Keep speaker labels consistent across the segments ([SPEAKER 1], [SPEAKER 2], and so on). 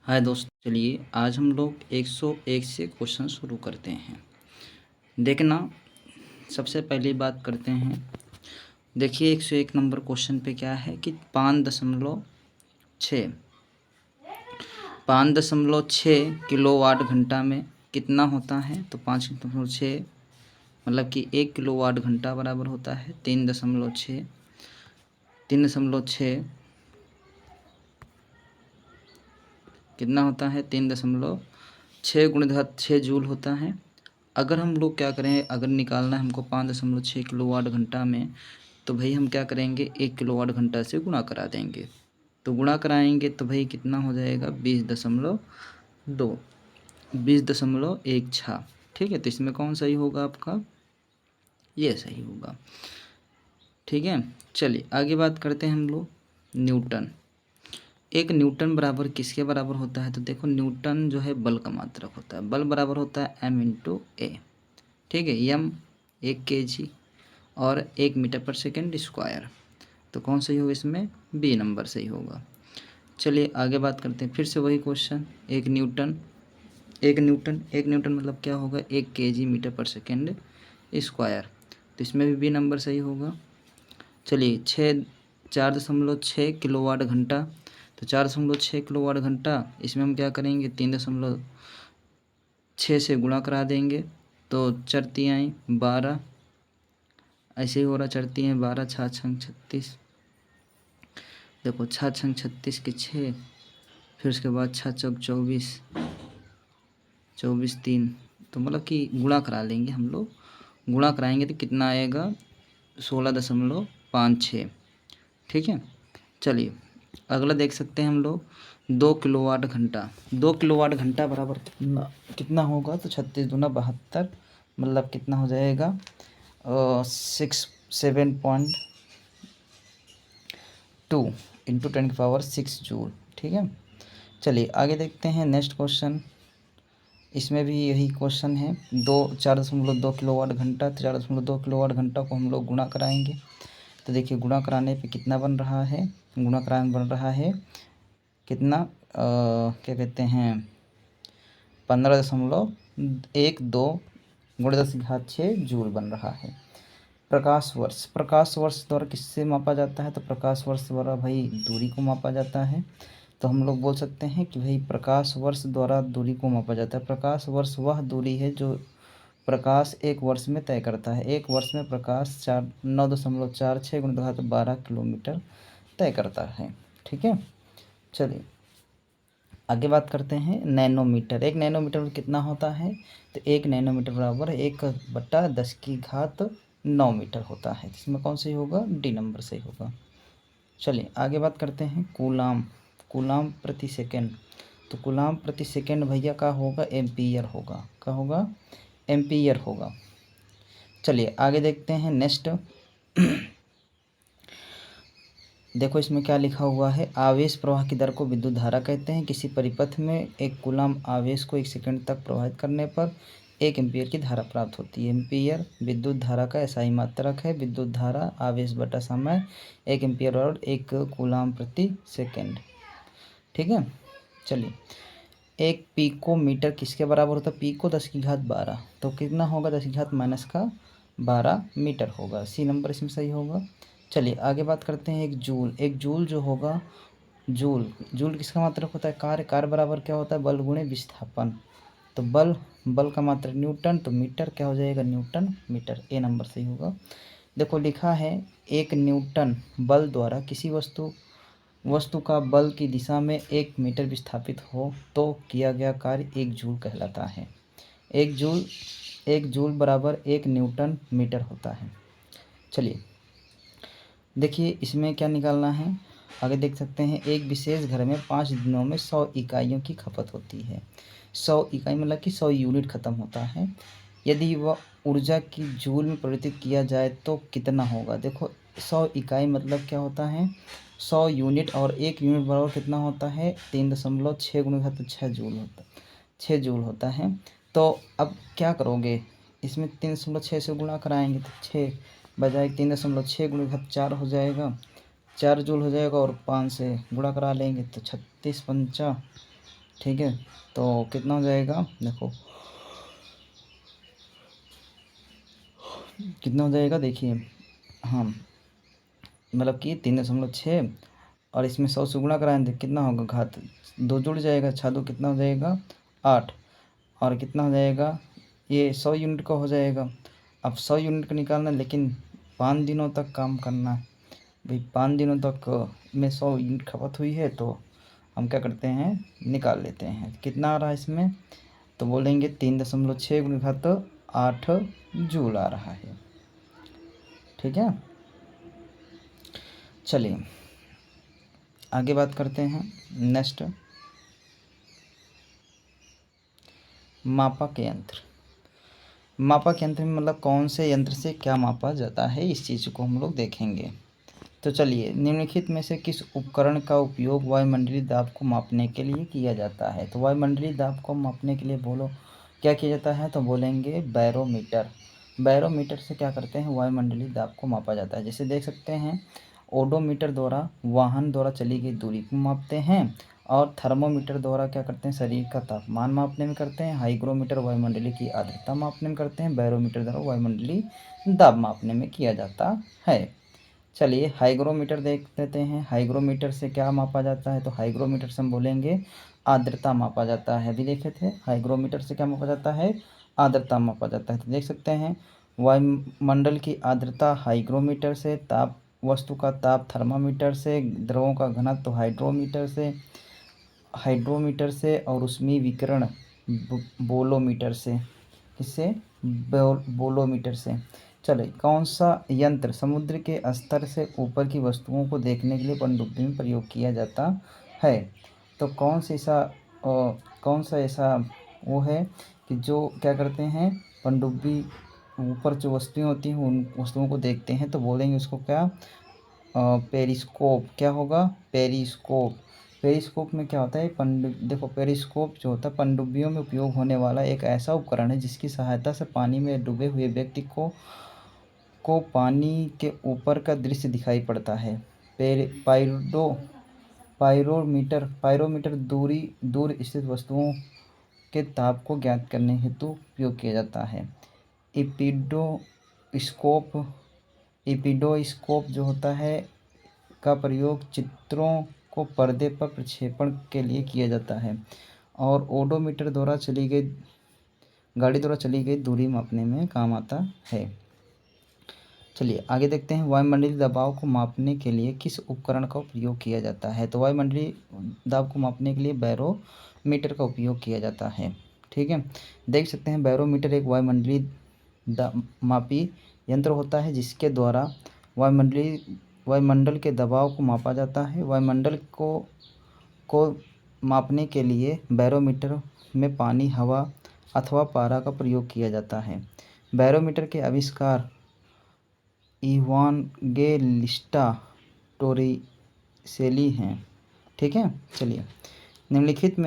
[SPEAKER 1] हाय दोस्त, चलिए आज हम लोग 101 से क्वेश्चन शुरू करते हैं। देखना, सबसे पहली बात करते हैं। देखिए 101 नंबर क्वेश्चन पे क्या है कि 5.6 किलोवाट घंटा में कितना होता है। तो 5.6 मतलब कि 1 किलोवाट घंटा बराबर होता है 3.6 कितना होता है 3.6 गुणित 6 जूल होता है। अगर हम लोग क्या करें, अगर निकालना है हमको 5.6 किलोवाट घंटा में, तो भाई हम क्या करेंगे 1 किलोवाट घंटा से गुणा करा देंगे। तो गुणा कराएंगे तो भाई कितना हो जाएगा 20.16। ठीक है, तो इसमें कौन सही होगा आपका, ये सही होगा। ठीक है, चलिए आगे बात करते हैं हम लोग। न्यूटन, एक न्यूटन बराबर किसके बराबर होता है। तो देखो न्यूटन जो है बल का मात्रक होता है। बल बराबर होता है m/a। ठीक है, m 1 kg और 1 मीटर पर सेकेंड स्क्वायर। तो कौन सही होगा इसमें, बी नंबर सही होगा। चलिए आगे बात करते हैं। फिर से वही क्वेश्चन, एक न्यूटन मतलब क्या होगा 1 kg मीटर पर सेकेंड स्क्वायर। तो इसमें भी बी नंबर सही होगा। चलिए 4.6 किलोवाट घंटा। तो 4.6 किलोवाट घंटा, इसमें हम क्या करेंगे 3.6 से गुणा करा देंगे। तो चरती आई 12, ऐसे ही हो रहा, चढ़ती हैं 12, 6 छंग 36। देखो 6 छंग 36 के 6, फिर उसके बाद 6 चौक 24, 24 3। तो मतलब कि गुणा करा लेंगे हम लोग। गुणा कराएंगे तो कितना आएगा 16.56। ठीक है, चलिए अगला देख सकते हैं हम लोग। 2 किलोवाट घंटा। 2 किलोवाट घंटा बराबर कितना होगा। तो 36 दूना 72, मतलब कितना हो जाएगा 7.2 इंटू 10⁻6 जूल। ठीक है, चलिए आगे देखते हैं नेक्स्ट क्वेश्चन। इसमें भी यही क्वेश्चन है। 4.2 किलोवाट घंटा। तो 4.2 किलोवाट घंटा को हम लोग गुणा कराएंगे। तो देखिए गुणा कराने पे कितना बन रहा है, गुणा कराने बन रहा है कितना क्या कहते हैं 15.12 गुणित 10⁻6 जूल बन रहा है। प्रकाश वर्ष द्वारा किससे मापा जाता है। तो प्रकाश वर्ष द्वारा भाई दूरी को मापा जाता है। तो हम लोग बोल सकते हैं कि भाई प्रकाश वर्ष द्वारा दूरी को मापा जाता है। प्रकाश वर्ष वह दूरी है जो प्रकाश एक वर्ष में तय करता है। एक वर्ष में प्रकाश 9.46 गुणित 12 किलोमीटर तय करता है। ठीक है, चलिए आगे बात करते हैं। नैनोमीटर, एक नैनोमीटर कितना होता है। तो 1 नैनोमीटर बराबर 1/10⁹ मीटर होता है। इसमें कौन सही होगा, डी नंबर सही होगा। चलिए आगे बात करते हैं। कूलाम प्रति सेकेंड। तो कूलाम प्रति सेकेंड भैया का होगा एम्पियर होगा, क्या होगा एम्पियर होगा। चलिए आगे देखते हैं नेक्स्ट। देखो इसमें क्या लिखा हुआ है, आवेश प्रवाह की दर को विद्युत धारा कहते हैं। किसी परिपथ में एक कूलाम आवेश को 1 सेकंड तक प्रवाहित करने पर 1 एम्पीयर की धारा प्राप्त होती है। एम्पीयर विद्युत धारा का एसआई मात्रक है। विद्युत धारा आवेश बटा समय 1 एम्पीयर और 1 कूलाम प्रति सेकेंड। ठीक है, चलिए एक पिकोमीटर किसके बराबर होता है। पिको 10⁻12, तो कितना होगा 10⁻−12 मीटर होगा। सी नंबर इसमें सही होगा। चलिए आगे बात करते हैं। एक जूल जो होगा, जूल किसका मात्रक होता है, कार्य बराबर क्या होता है बल गुणे विस्थापन। तो बल का मात्रक न्यूटन, तो मीटर क्या हो जाएगा न्यूटन मीटर, ए नंबर सही होगा। देखो लिखा है 1 न्यूटन बल द्वारा किसी वस्तु का बल की दिशा में 1 मीटर विस्थापित हो तो किया गया कार्य 1 जूल कहलाता है। 1 जूल बराबर 1 न्यूटन मीटर होता है। चलिए देखिए इसमें क्या निकालना है, आगे देख सकते हैं। एक विशेष घर में 5 दिनों में 100 इकाइयों की खपत होती है। 100 इकाई मतलब कि 100 यूनिट खत्म होता है। यदि वह ऊर्जा की जूल में परिवर्तित किया जाए तो कितना होगा। देखो 100 इकाई मतलब क्या होता है 100 यूनिट, और 1 यूनिट बराबर कितना होता है 3.6 गुणित 6 जूल होता 6 जूल होता है। तो अब क्या करोगे, इसमें 3.6 से गुणा कराएंगे तो 6 बजाय 3.6 गुणित 4 हो जाएगा, 4 जूल हो जाएगा, और 5 से गुणा करा लेंगे तो 36 पंचा ठीक है, तो कितना हो जाएगा देखो, कितना हो जाएगा देखिए, हाँ मतलब कि 3.6 और इसमें 100 से गुणा कराएंगे कितना होगा, घात 2 जुड़ जाएगा, 6 2 कितना हो जाएगा 8, और कितना हो जाएगा ये 100 यूनिट का हो जाएगा। अब 100 यूनिट का निकालना, लेकिन 5 दिनों तक काम करना है भाई, 5 दिनों तक में 100 यूनिट खपत हुई है, तो हम क्या करते हैं निकाल लेते हैं कितना आ रहा है इसमें, तो बोलेंगे 3.6 घात 8 जूल आ रहा है। ठीक है, चलिए आगे बात करते हैं। नेक्स्ट, मापक यंत्र। मापक यंत्र में मतलब कौन से यंत्र से क्या मापा जाता है, इस चीज़ को हम लोग देखेंगे। तो चलिए, निम्नलिखित में से किस उपकरण का उपयोग वायुमंडलीय दाब को मापने के लिए किया जाता है। तो वायुमंडलीय दाब को मापने के लिए बोलो क्या किया जाता है, तो बोलेंगे बैरोमीटर। बैरोमीटर से क्या करते हैं, वायुमंडलीय दाब को मापा जाता है। जैसे देख सकते हैं, ओडोमीटर द्वारा वाहन द्वारा चली गई दूरी को मापते हैं, और थर्मोमीटर द्वारा क्या करते हैं, शरीर का तापमान मापने में करते हैं। हाइग्रोमीटर वायुमंडलीय की आर्द्रता मापने में करते हैं। बैरोमीटर द्वारा वायुमंडलीय दाब मापने में किया जाता है। चलिए हाइग्रोमीटर देख लेते हैं। हाइग्रोमीटर से क्या मापा जाता है, तो हाइग्रोमीटर से हम बोलेंगे आर्द्रता मापा जाता है। अभी देखे थे हाइग्रोमीटर से क्या मापा जाता है, आर्द्रता मापा जाता है। तो देख सकते हैं, वायुमंडल की आर्द्रता हाइग्रोमीटर से, ताप वस्तु का ताप थर्मामीटर से, द्रवों का घनत्व हाइड्रोमीटर से और ऊष्मीय विकिरण बोलोमीटर से। किससे, बोलोमीटर से। चलिए, कौन सा यंत्र समुद्र के स्तर से ऊपर की वस्तुओं को देखने के लिए पनडुब्बी में प्रयोग किया जाता है। तो कौन सा ऐसा वो है कि जो क्या करते हैं, पनडुब्बी ऊपर जो वस्तुएं होती हैं उन वस्तुओं को देखते हैं, तो बोलेंगे उसको क्या, पेरिस्कोप। क्या होगा, पेरिस्कोप। पेरिस्कोप में क्या होता है, देखो पेरिस्कोप जो होता है पनडुब्बियों में उपयोग होने वाला एक ऐसा उपकरण है जिसकी सहायता से पानी में डूबे हुए व्यक्ति को पानी के ऊपर का दृश्य दिखाई पड़ता है। पायरोमीटर दूर स्थित वस्तुओं के ताप को ज्ञात करने हेतु उपयोग किया जाता है। इपिडोस्कोप जो होता है का प्रयोग चित्रों को पर्दे पर प्रक्षेपण के लिए किया जाता है। और ओडोमीटर गाड़ी द्वारा चली गई दूरी मापने में काम आता है। चलिए आगे देखते हैं, वायुमंडलीय दबाव को मापने के लिए किस उपकरण का उपयोग किया जाता है। तो वायुमंडलीय दाब को मापने के लिए बैरोमीटर का उपयोग किया जाता है। ठीक है, देख सकते हैं, बैरोमीटर एक वायुमंडलीय मापी यंत्र होता है जिसके द्वारा वायुमंडल के दबाव को मापा जाता है। वायुमंडल को मापने के लिए बैरोमीटर में पानी, हवा अथवा पारा का प्रयोग किया जाता है। बैरोमीटर के आविष्कार इवांगेलिस्टा टोरिसेली हैं। ठीक है, चलिए, निम्नलिखित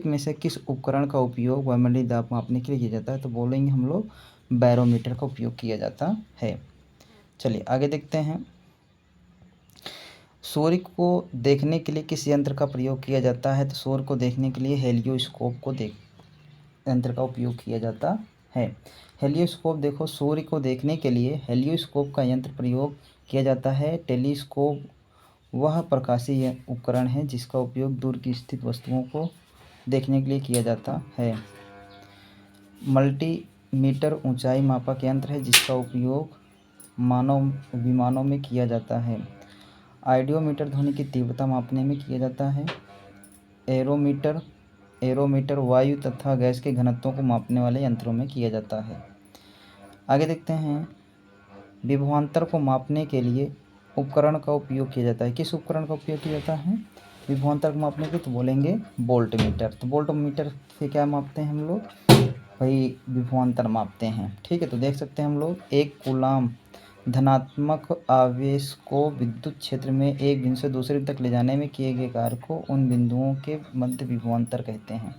[SPEAKER 1] में से किस उपकरण का उपयोग वायुमंडलीय दाब मापने के लिए किया जाता है। तो बोलेंगे हम लोग बैरोमीटर का उपयोग किया जाता है। चलिए आगे देखते हैं, सूर्य को देखने के लिए किस यंत्र का प्रयोग किया जाता है। तो सूर्य को देखने के लिए हेलियोस्कोप यंत्र का उपयोग किया जाता है। हेलियोस्कोप, देखो सूर्य को देखने के लिए हेलियोस्कोप का यंत्र प्रयोग किया जाता है। टेलीस्कोप वह प्रकाशीय उपकरण है जिसका उपयोग दूर की स्थित वस्तुओं को देखने के लिए किया जाता है। मल्टीमीटर ऊंचाई मापक यंत्र है जिसका उपयोग विमानों में किया जाता है। आइडियोमीटर ध्वनि की तीव्रता मापने में किया जाता है। एरोमीटर वायु तथा गैस के घनत्वों को मापने वाले यंत्रों में किया जाता है। आगे देखते हैं, विभवांतर को मापने के लिए उपकरण का उपयोग किया जाता है। किस उपकरण का उपयोग किया जाता है विभवांतर को मापने के लिए, तो बोलेंगे वोल्टमीटर। तो वोल्टमीटर से क्या मापते हैं हम लोग, भाई विभवांतर मापते हैं। ठीक है, तो देख सकते हैं हम लोग, एक कूलाम धनात्मक आवेश को विद्युत क्षेत्र में एक बिंदु से दूसरे तक ले जाने में किए गए कार्य को उन बिंदुओं के मध्य विभवांतर कहते हैं।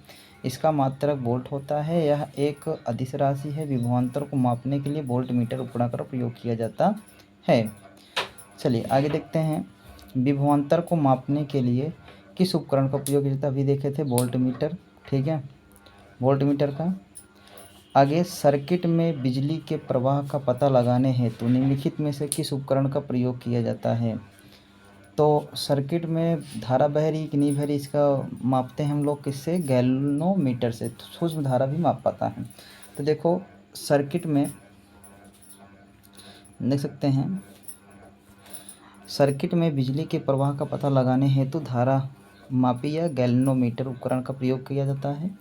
[SPEAKER 1] इसका मात्रक वोल्ट होता है। यह एक अदिश राशि है। विभवांतर को मापने के लिए वोल्टमीटर उपकरण का प्रयोग किया जाता है। चलिए आगे देखते हैं, विभवांतर को मापने के लिए किस उपकरण का उपयोग किया जाता है, अभी देखे थे वोल्ट मीटर, ठीक है, वोल्ट मीटर का। आगे सर्किट में बिजली के प्रवाह का पता लगाने हेतु निम्नलिखित में से किस उपकरण का प्रयोग किया जाता है। तो सर्किट में धारा बह रही कि नहीं बह रही, इसका मापते हैं हम लोग किससे, गैल्वेनोमीटर से, तो सूक्ष्म धारा भी माप पाता है। तो देखो सर्किट में देख सकते हैं, सर्किट में बिजली के प्रवाह का पता लगाने हेतु धारा मापी या गैल्वेनोमीटर उपकरण का प्रयोग किया जाता है।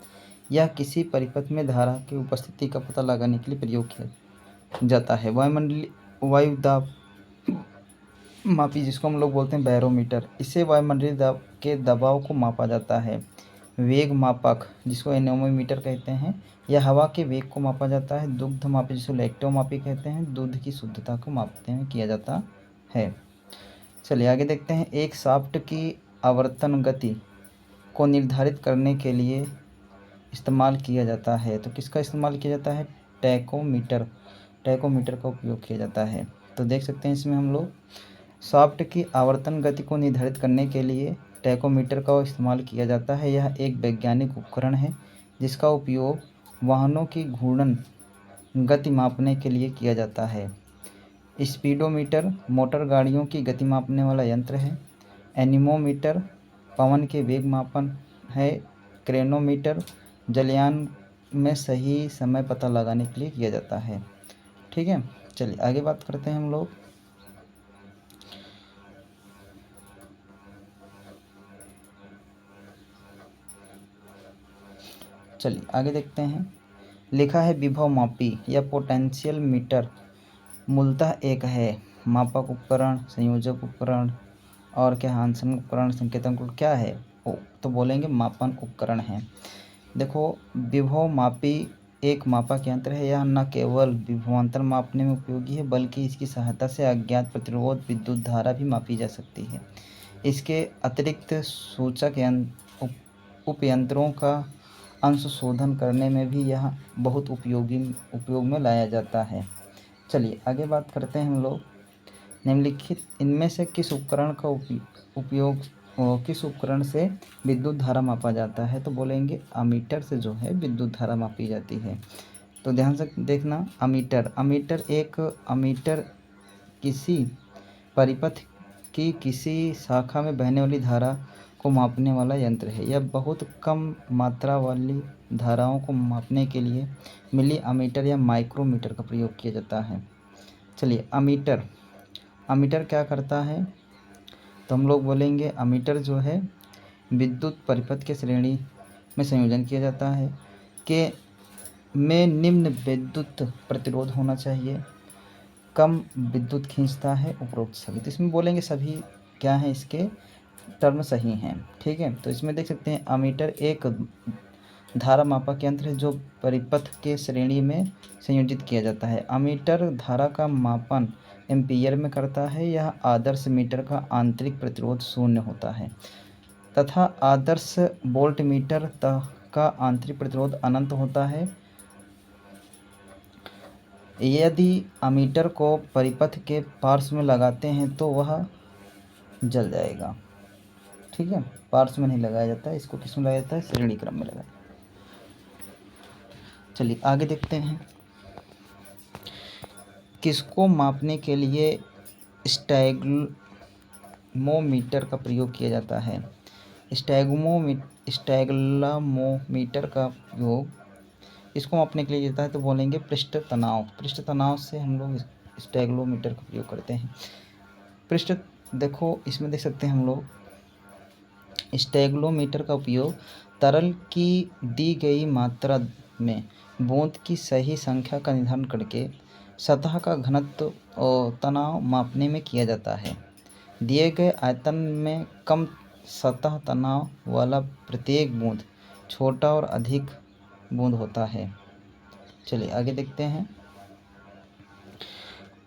[SPEAKER 1] यह किसी परिपथ में धारा की उपस्थिति का पता लगाने के लिए प्रयोग किया जाता है। वायुमंडलीय वायु दाब मापी, जिसको हम लोग बोलते हैं बैरोमीटर, इससे वायुमंडलीय के दबाव को मापा जाता है। वेग मापक, जिसको एनेमोमीटर कहते हैं, यह हवा के वेग को मापा जाता है। दुग्ध मापी, जिसको लैक्टोमापी कहते हैं, दूध की शुद्धता को मापते हैं किया जाता है। चलिए आगे देखते हैं। एक शाफ्ट की आवर्तन गति को निर्धारित करने के लिए इस्तेमाल किया जाता है, तो किसका इस्तेमाल किया जाता है, टैकोमीटर, टैकोमीटर का उपयोग किया जाता है। तो देख सकते हैं इसमें हम लोग शाफ्ट की आवर्तन गति को निर्धारित करने के लिए टैकोमीटर का इस्तेमाल किया जाता है। यह एक वैज्ञानिक उपकरण है जिसका उपयोग वाहनों की घूर्णन गति मापने के लिए किया जाता है। स्पीडोमीटर मोटर गाड़ियों की गति मापने वाला यंत्र है। एनीमोमीटर पवन के वेग मापन है। क्रेनोमीटर जलयान में सही समय पता लगाने के लिए किया जाता है, ठीक है। चलिए आगे बात करते हैं हम लोग। चलिए आगे देखते हैं। लिखा है विभव मापी या पोटेंशियल मीटर मूलतः एक है मापक उपकरण, संयोजक उपकरण और क्या हांसन उपकरण, संकेतक उपकरण क्या है, तो बोलेंगे मापन उपकरण है। देखो विभव मापी एक मापक यंत्र है। यह न केवल विभवांतर मापने में उपयोगी है बल्कि इसकी सहायता से अज्ञात प्रतिरोध, विद्युत धारा भी मापी जा सकती है। इसके अतिरिक्त सूचक उपयंत्रों का अंश शोधन करने में भी यह बहुत उपयोग में लाया जाता है। चलिए आगे बात करते हैं हम लोग। निम्नलिखित इनमें से किस उपकरण का उपयोग किस उपकरण से विद्युत धारा मापा जाता है, तो बोलेंगे अमीटर से जो है विद्युत धारा मापी जाती है। तो ध्यान से देखना, अमीटर किसी परिपथ की किसी शाखा में बहने वाली धारा को मापने वाला यंत्र है। यह बहुत कम मात्रा वाली धाराओं को मापने के लिए मिली अमीटर या माइक्रोमीटर का प्रयोग किया जाता है। चलिए अमीटर क्या करता है, तो हम लोग बोलेंगे अमीटर जो है विद्युत परिपथ के श्रेणी में संयोजन किया जाता है कि में निम्न विद्युत प्रतिरोध होना चाहिए, कम विद्युत खींचता है, उपरोक्त सभी। तो इसमें बोलेंगे सभी क्या है, इसके टर्म सही हैं, ठीक है। तो इसमें देख सकते हैं अमीटर एक धारा मापक यंत्र है जो परिपथ के श्रेणी में संयोजित किया जाता है। अमीटर धारा का मापन एम्पीयर में करता है। यह आदर्श मीटर का आंतरिक प्रतिरोध 0 होता है तथा आदर्श वोल्ट मीटर का आंतरिक प्रतिरोध अनंत होता है। यदि अमीटर को परिपथ के पार्श्व में लगाते हैं तो वह जल जाएगा, ठीक है। पार्श्व में नहीं लगाया जाता है, इसको किस में लगाया जाता है, श्रेणी क्रम में लगाया। चलिए आगे देखते हैं। किसको मापने के लिए स्टैग्मोमीटर का प्रयोग किया जाता है। स्टैग्मोमीटर का उपयोग इसको मापने के लिए जाता है, तो बोलेंगे पृष्ठ तनाव से हम लोग स्टैग्मोमीटर का प्रयोग करते हैं। देखो इसमें देख सकते हैं हम लोग स्टैग्मोमीटर का उपयोग तरल की दी गई मात्रा में बूंद की सही संख्या का निर्धारण करके सतह का घनत्व और तनाव मापने में किया जाता है। दिए गए आयतन में कम सतह तनाव वाला प्रत्येक बूंद छोटा और अधिक बूंद होता है। चलिए आगे देखते हैं।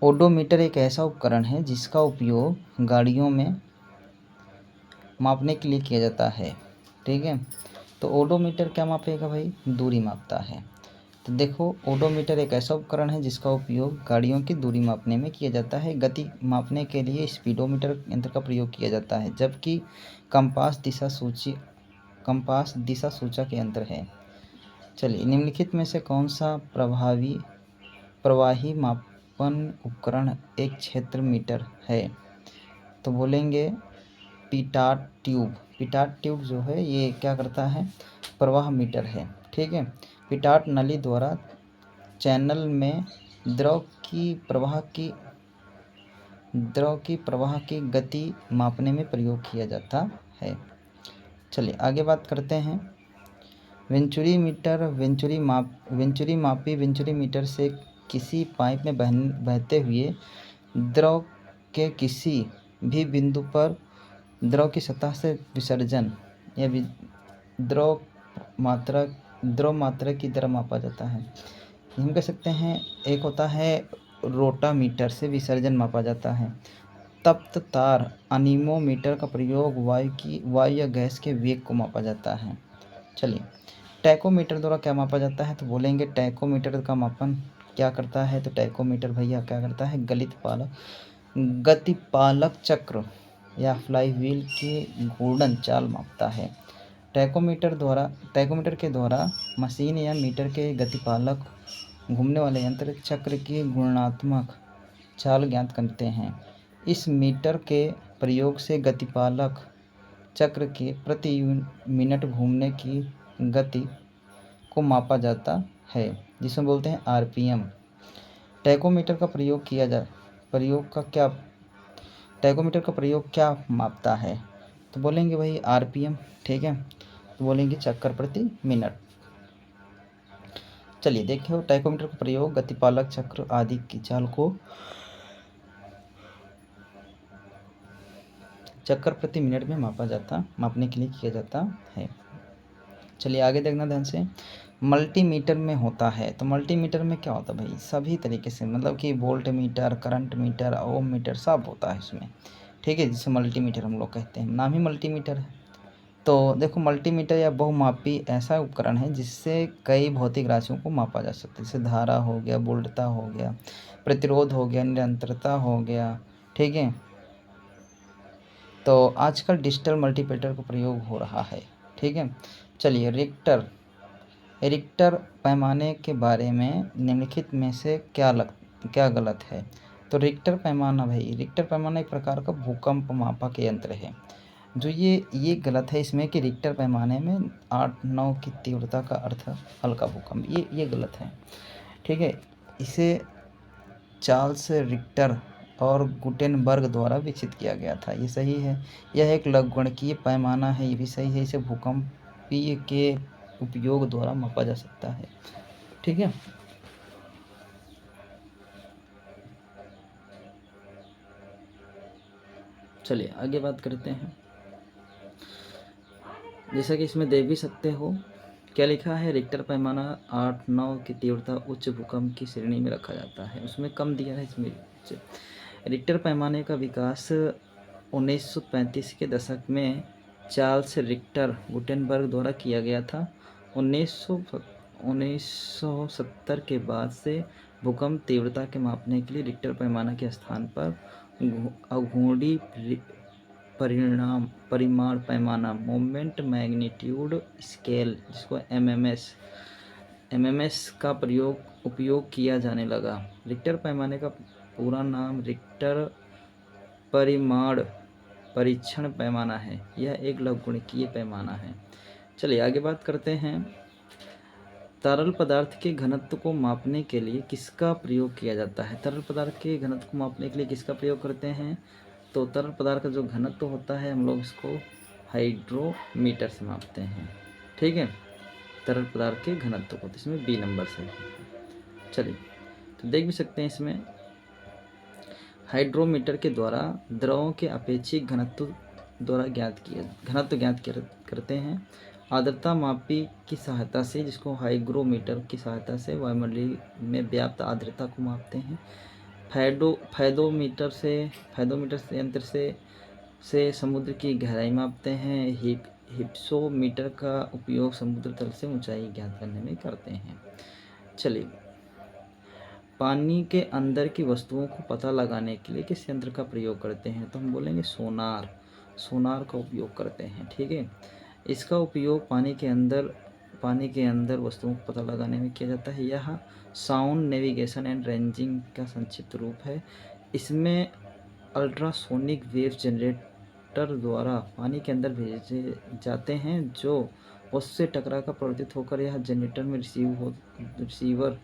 [SPEAKER 1] ओडोमीटर एक ऐसा उपकरण है जिसका उपयोग गाड़ियों में मापने के लिए किया जाता है, ठीक है। तो ओडोमीटर क्या मापेगा भाई, दूरी मापता है। तो देखो, ओडोमीटर एक ऐसा उपकरण है जिसका उपयोग गाड़ियों की दूरी मापने में किया जाता है। गति मापने के लिए स्पीडोमीटर यंत्र का प्रयोग किया जाता है, जबकि कंपास दिशा सूचक यंत्र है। चलिए, निम्नलिखित में से कौन सा प्रवाही मापन उपकरण एक क्षेत्र मीटर है? तो बोलेंगे पिटाट ट्यूब। पिटाट ट्यूब जो है ये क्या करता है? प्रवाह मीटर है। ठीक है। पिटाट नली द्वारा चैनल में द्रव की प्रवाह की गति मापने में प्रयोग किया जाता है। चलिए आगे बात करते हैं। वेंचुरी मीटर से किसी पाइप में बहते हुए द्रव के किसी भी बिंदु पर द्रव की सतह से विसर्जन या द्रव मात्रा की दर मापा जाता है। हम कह सकते हैं, एक होता है रोटामीटर से विसर्जन मापा जाता है। तप्त तार अनीमोमीटर का प्रयोग वायु या गैस के वेग को मापा जाता है। चलिए, टैकोमीटर द्वारा क्या मापा जाता है? तो बोलेंगे टैकोमीटर का मापन क्या करता है? तो टैकोमीटर भैया क्या करता है? गतिपालक चक्र या फ्लाईव्हील की घूर्णन चाल मापता है। टैकोमीटर के द्वारा मशीन या मीटर के गतिपालक घूमने वाले यंत्र चक्र की गुणात्मक चाल ज्ञात करते हैं। इस मीटर के प्रयोग से गतिपालक चक्र के प्रति मिनट घूमने की गति को मापा जाता है, जिसमें बोलते हैं आरपीएम। टैकोमीटर का प्रयोग क्या मापता है? तो बोलेंगे भाई आरपीएम। ठीक है। तो बोलेंगे चक्कर प्रति मिनट। चलिए देखिए, टैकोमीटर का प्रयोग गतिपालक चक्र आदि की चाल को चक्कर प्रति मिनट में मापने के लिए किया जाता है। चलिए आगे देखना ध्यान से। मल्टीमीटर में होता है, तो मल्टीमीटर में क्या होता है भाई? सभी तरीके से, मतलब कि वोल्ट मीटर, करंट मीटर, ओम मीटर सब होता है इसमें। ठीक है, जिसे मल्टीमीटर हम लोग कहते हैं, नाम ही मल्टीमीटर है। तो देखो, मल्टीमीटर या बहुमापी ऐसा उपकरण है जिससे कई भौतिक राशियों को मापा जा सकता है, जैसे धारा हो गया, वोल्टता हो गया, प्रतिरोध हो गया, निरंतरता हो गया। ठीक है। तो आजकल डिजिटल मल्टीमीटर का प्रयोग हो रहा है। ठीक है। चलिए, रिक्टर पैमाने के बारे में निम्नलिखित में से क्या गलत है? तो रिक्टर पैमाना एक प्रकार का भूकंप मापक यंत्र है। जो ये गलत है इसमें कि रिक्टर पैमाने में 8-9 की तीव्रता का अर्थ हल्का भूकंप, ये गलत है। ठीक है। इसे चार्ल्स रिक्टर और गुटेनबर्ग द्वारा विकसित किया गया था, ये सही है। यह एक लघुगणकीय पैमाना है, ये भी सही है। इसे भूकंपीय के उपयोग द्वारा मापा जा सकता है। ठीक है। चलिए आगे बात करते हैं। जैसा कि इसमें देख भी सकते हो, क्या लिखा है? रिक्टर पैमाना 8-9 की तीव्रता उच्च भूकंप की श्रेणी में रखा जाता है। उसमें कम दिया है, इसमें रिक्टर पैमाने का विकास 1935 के दशक में चार्ल्स रिक्टर गुटेनबर्ग द्वारा किया गया था। 1970 के बाद से भूकंप तीव्रता के मापने के लिए रिक्टर पैमाना के स्थान पर अघूरी परिमाण पैमाना मोमेंट मैग्नीट्यूड स्केल, जिसको एमएमएस का उपयोग किया जाने लगा। रिक्टर पैमाने का पूरा नाम रिक्टर परिमाण परीक्षण पैमाना है। यह एक लघुगणकीय पैमाना है। चलिए आगे बात करते हैं। तरल पदार्थ के घनत्व को मापने के लिए किसका प्रयोग किया जाता है? तरल पदार्थ के घनत्व को मापने के लिए किसका प्रयोग करते हैं? तो तरल पदार्थ का जो घनत्व होता है, हम लोग इसको हाइड्रोमीटर से मापते हैं। ठीक है। तरल पदार्थ के घनत्व को, तो इसमें बी नंबर से। चलिए, तो देख भी सकते हैं इसमें हाइड्रोमीटर के द्वारा द्रवों के अपेक्षित घनत्व ज्ञात करते हैं। आर्द्रता मापी की सहायता से, जिसको हाइग्रोमीटर की सहायता से वायुमंडलीय में व्याप्त आर्द्रता को मापते हैं। फैदोमीटर यंत्र से समुद्र की गहराई मापते हैं। हिप्सोमीटर का उपयोग समुद्र तल से ऊंचाई ज्ञात करने में करते हैं। चलिए, पानी के अंदर की वस्तुओं को पता लगाने के लिए किस यंत्र का प्रयोग करते हैं? तो हम बोलेंगे सोनार। सोनार का उपयोग करते हैं, ठीक है। इसका उपयोग पानी के अंदर वस्तुओं को पता लगाने में किया जाता है। यह साउंड नेविगेशन एंड रेंजिंग का संक्षिप्त रूप है। इसमें अल्ट्रासोनिक वेव जनरेटर द्वारा पानी के अंदर भेजे जाते हैं, जो उससे टकराकर प्रवर्तित होकर यह जनरेटर में रिसीवर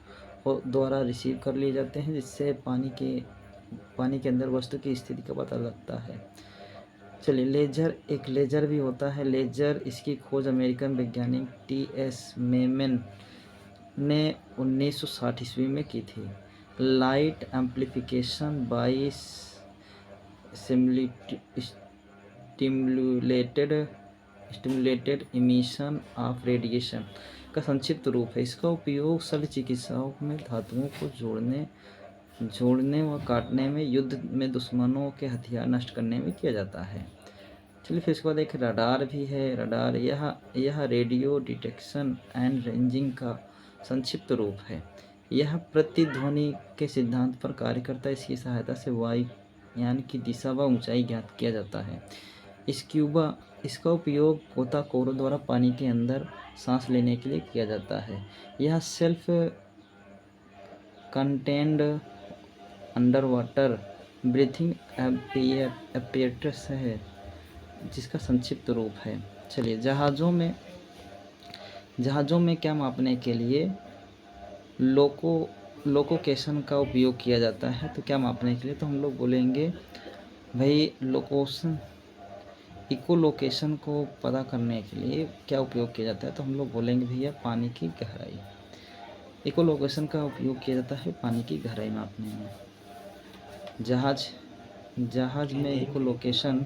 [SPEAKER 1] द्वारा रिसीव कर लिए जाते हैं, जिससे पानी के अंदर वस्तु की स्थिति का पता लगता है। चलिए, एक लेजर भी होता है। लेजर, इसकी खोज अमेरिकन वैज्ञानिक टी.एस. मेमन ने 1960 ईस्वी में की थी। Light amplification by stimulated emission of radiation का संक्षिप्त रूप है। इसका उपयोग शल्य चिकित्साओं में धातुओं को जोड़ने व काटने में, युद्ध में दुश्मनों के हथियार नष्ट करने में किया जाता है। चलिए, फिर इसके बाद एक रडार भी है। रडार यह रेडियो डिटेक्शन एंड रेंजिंग का संक्षिप्त रूप है। यह प्रतिध्वनि के सिद्धांत पर कार्य करता है। इसकी सहायता से वायुयान की दिशा व ऊंचाई ज्ञात किया जाता है। इसका उपयोग गोताखोरों द्वारा पानी के अंदर सांस लेने के लिए किया जाता है। यह self contained under water breathing apparatus है, जिसका संक्षिप्त रूप है। चलिए, जहाज़ों में क्या मापने के लिए लोकोकेशन का उपयोग किया जाता है? तो क्या मापने के लिए, तो हम लोग बोलेंगे भाई इकोलोकेशन को पता करने के लिए क्या उपयोग किया जाता है? तो हम लोग बोलेंगे भैया पानी की गहराई। इकोलोकेशन का उपयोग किया जाता है पानी की गहराई मापने में। जहाज में इकोलोकेशन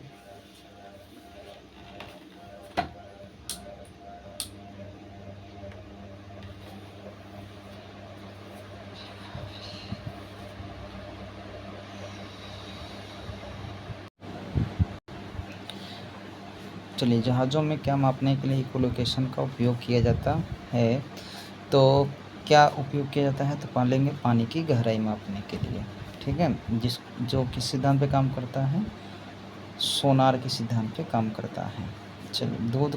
[SPEAKER 1] चलिए, जहाज़ों में क्या मापने के लिए इकोलोकेशन का उपयोग किया जाता है? तो क्या उपयोग किया जाता है? तो पालेंगे पानी की गहराई मापने के लिए, ठीक है। जो किस सिद्धांत पे काम करता है? सोनार के सिद्धांत पे काम करता है। चलिए, दूध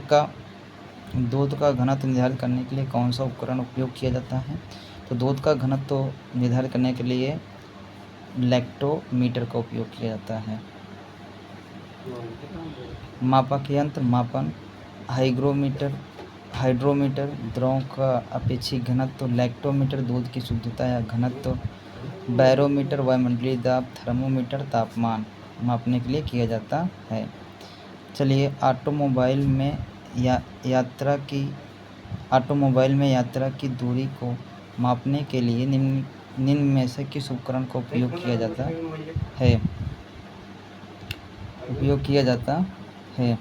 [SPEAKER 1] का घनत्व निर्धारित करने के लिए कौन सा उपकरण उपयोग किया जाता है? तो दूध का घनत्व निर्धारित करने के लिए लैक्टोमीटर का उपयोग किया जाता है। मापक यंत्र मापन हाइड्रोमीटर द्रव का अपेक्षित घनत्व, लैक्टोमीटर दूध की शुद्धता या घनत्व, बैरोमीटर वायुमंडलीय दाब, थर्मोमीटर तापमान मापने के लिए किया जाता है। चलिए, ऑटोमोबाइल में यात्रा की दूरी को मापने के लिए निम्न में से किस उपकरण का उपयोग किया जाता है?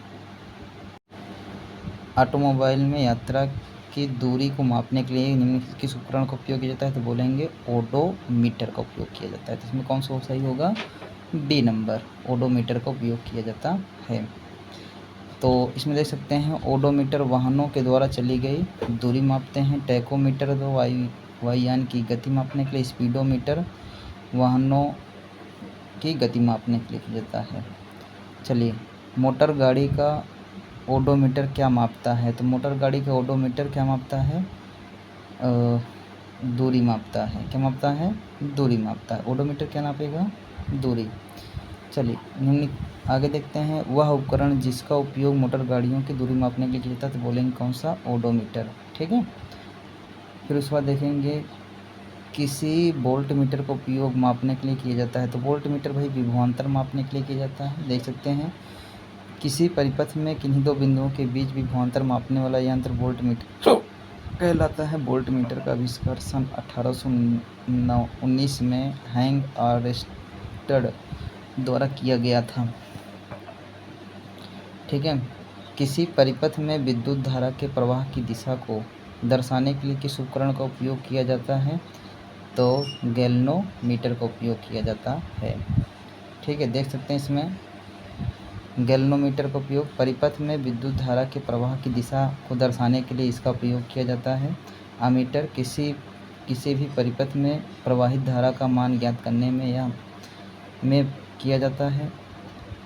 [SPEAKER 1] ऑटोमोबाइल में यात्रा की दूरी को मापने के लिए निम्न किस उपकरण का उपयोग किया जाता है? तो बोलेंगे ओडोमीटर का उपयोग किया जाता है। तो इसमें कौन सा सही होगा? बी नंबर, ओडोमीटर का उपयोग किया जाता है। तो इसमें देख सकते हैं, ओडोमीटर वाहनों के द्वारा चली गई दूरी मापते हैं। टैकोमीटर तो वायुयान की गति मापने के लिए, स्पीडोमीटर वाहनों की गति मापने के लिए किया जाता है। चलिए, मोटर गाड़ी का ओडोमीटर क्या मापता है? तो मोटर गाड़ी का ओडोमीटर क्या मापता है? दूरी मापता है। क्या मापता है? दूरी मापता है। ओडोमीटर क्या नापेगा? दूरी। चलिए, आगे देखते हैं, वह उपकरण जिसका उपयोग मोटर गाड़ियों की दूरी मापने के लिए किया जाता है, तो बोलेंगे कौन सा? ओडोमीटर, ठीक है। फिर उसके बाद देखेंगे, किसी वोल्ट मीटर का उपयोग मापने के लिए किया जाता है? तो वोल्ट मीटर भाई विभवांतर मापने के लिए किया जाता है। देख सकते हैं, किसी परिपथ में किन्हीं दो बिंदुओं के बीच विभवांतर मापने वाला यंत्र वोल्ट मीटर कहलाता है। वोल्ट मीटर का आविष्कार सन 1819 में हैंग आर्मस्ट्रांग द्वारा किया गया था, ठीक है। किसी परिपथ में विद्युत धारा के प्रवाह की दिशा को दर्शाने के लिए किस उपकरण का उपयोग किया जाता है? तो गैल्वेनोमीटर का उपयोग किया जाता है, ठीक है। देख सकते हैं, इसमें गैल्वेनोमीटर का उपयोग परिपथ में विद्युत धारा के प्रवाह की दिशा को दर्शाने के लिए इसका उपयोग किया जाता है। अमीटर किसी किसी भी परिपथ में प्रवाहित धारा का मान ज्ञात करने में किया जाता है।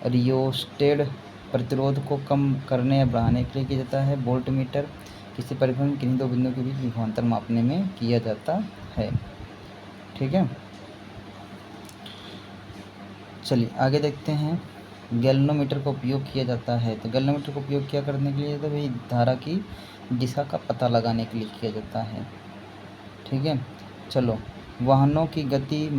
[SPEAKER 1] रियोस्टेट प्रतिरोध को कम करने या बढ़ाने के लिए किया जाता है। वोल्टमीटर किसी परिपथ में किन्हीं दो बिंदुओं के बीच विभवांतर मापने में किया जाता है। ठीक है, चलिए आगे देखते हैं। गैल्वेनोमीटर का उपयोग किया जाता है। तो गैल्वेनोमीटर का उपयोग क्या करने के लिए, तो भाई धारा की दिशा का पता लगाने के लिए किया जाता है। ठीक है, चलो वाहनों की गति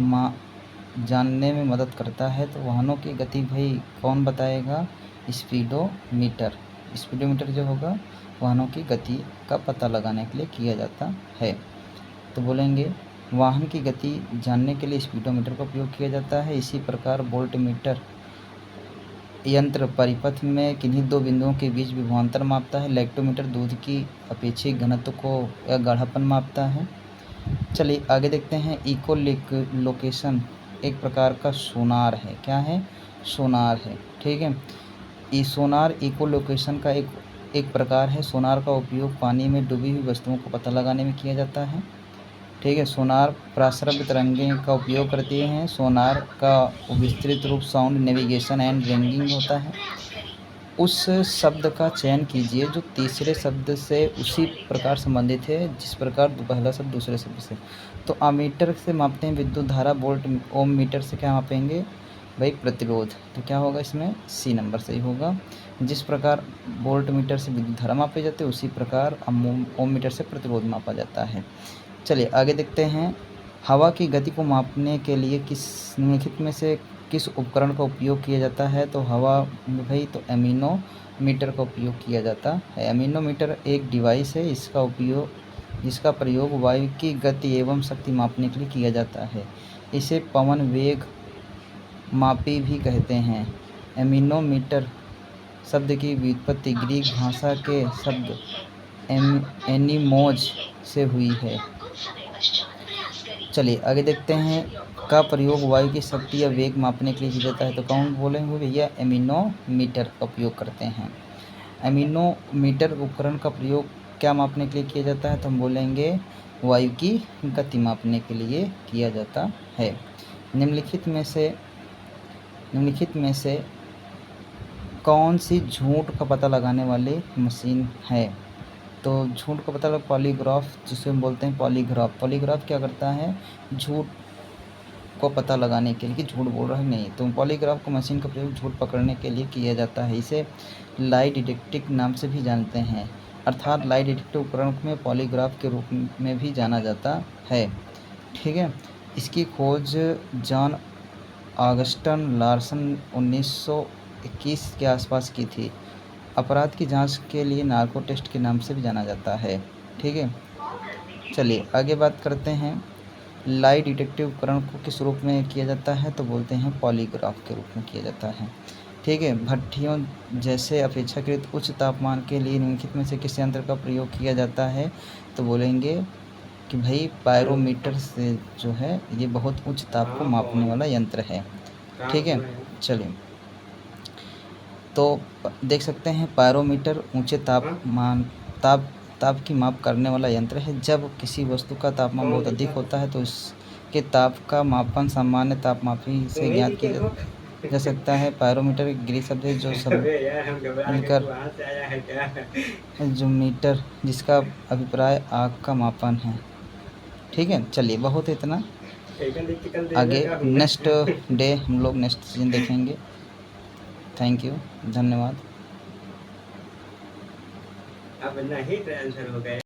[SPEAKER 1] जानने में मदद करता है। तो वाहनों की गति भाई कौन बताएगा, स्पीडोमीटर। स्पीडोमीटर जो होगा वाहनों की गति का पता लगाने के लिए किया जाता है। तो बोलेंगे वाहन की गति जानने के लिए स्पीडोमीटर का उपयोग किया जाता है। इसी प्रकार वोल्टमीटर यंत्र परिपथ में किन्हीं दो बिंदुओं के बीच विभवांतर मापता है। लैक्टोमीटर दूध की अपेक्षित घनत्व को या गाढ़ापन मापता है। चलिए आगे देखते हैं। इको लोकेशन एक प्रकार का सोनार है। क्या है, सोनार है। ठीक है, ये सोनार इको लोकेशन का एक प्रकार है। सोनार का उपयोग पानी में डूबी हुई वस्तुओं को पता लगाने में किया जाता है। ठीक है, सोनार प्राश्रव्य तरंगें का उपयोग करती हैं। सोनार का विस्तृत रूप साउंड नेविगेशन एंड रेंजिंग होता है। उस शब्द का चयन कीजिए जो तीसरे शब्द से उसी प्रकार संबंधित है जिस प्रकार पहला शब्द दूसरे शब्द से। तो अमीटर से मापते हैं विद्युत धारा। वोल्ट ओम मीटर से क्या मापेंगे भाई, प्रतिरोध। तो क्या होगा इसमें, सी नंबर सही होगा। जिस प्रकार वोल्ट मीटर से विद्युत धारा मापी जाती है उसी प्रकार ओम मीटर से प्रतिरोध मापा जाता है। चलिए आगे देखते हैं। हवा की गति को मापने के लिए निम्नलिखित में से किस उपकरण का उपयोग किया जाता है। तो हवा में भाई तो एमिनोमीटर का उपयोग किया जाता है। एमिनोमीटर एक डिवाइस है जिसका प्रयोग वायु की गति एवं शक्ति मापने के लिए किया जाता है। इसे पवन वेग मापी भी कहते हैं। एमिनोमीटर शब्द की व्युत्पत्ति ग्रीक भाषा के शब्द एनिमोज से हुई है। चलिए आगे देखते हैं। का प्रयोग वायु की शक्ति या वेग मापने के लिए किया जाता है। तो कौन बोलेंगे भैया, एमिनोमीटर का उपयोग करते हैं। एमिनोमीटर उपकरण का प्रयोग क्या मापने के लिए किया जाता है। तो हम बोलेंगे वायु की गति मापने के लिए किया जाता है। निम्नलिखित में से कौन सी झूठ का पता लगाने वाली मशीन है। तो झूठ का पता लगा पॉलीग्राफ, जिसे हम बोलते हैं पॉलीग्राफ। पॉलीग्राफ क्या करता है, झूठ को पता लगाने के लिए कि झूठ बोल रहा है नहीं। तो पॉलीग्राफ को मशीन का प्रयोग झूठ पकड़ने के लिए किया जाता है। इसे लाई डिटेक्टिव नाम से भी जानते हैं, अर्थात लाई डिटेक्टिव उपकरण में पॉलीग्राफ के रूप में भी जाना जाता है। ठीक है, इसकी खोज जॉन ऑगस्टन लार्सन 1921 के आसपास की थी। अपराध की जांच के लिए नार्को टेस्ट के नाम से भी जाना जाता है। ठीक है, चलिए आगे बात करते हैं। लाई डिटेक्टिव उपकरण को किस रूप में किया जाता है। तो बोलते हैं पॉलीग्राफ के रूप में किया जाता है। ठीक है, भट्टियों जैसे अपेक्षाकृत उच्च तापमान के लिए निम्नलिखित में से किस यंत्र का प्रयोग किया जाता है। तो बोलेंगे कि भाई पायरोमीटर से जो है ये बहुत उच्च ताप को मापने वाला यंत्र है। ठीक है, चलिए तो देख सकते हैं पायरोमीटर ऊंचे ताप की माप करने वाला यंत्र है। जब किसी वस्तु का तापमान बहुत अधिक होता है तो इसके ताप का मापन सामान्य तापमापी से ज्ञात किया जा सकता है। पायरोमीटर एक ग्रीक शब्द है जो सब मिलकर जो मीटर, जिसका अभिप्राय आग का मापन है। ठीक है, चलिए बहुत इतना, आगे नेक्स्ट डे हम लोग नेक्स्ट सीजन देखेंगे। थैंक यू, धन्यवाद। अब नहीं ट्रांसफर हो गए।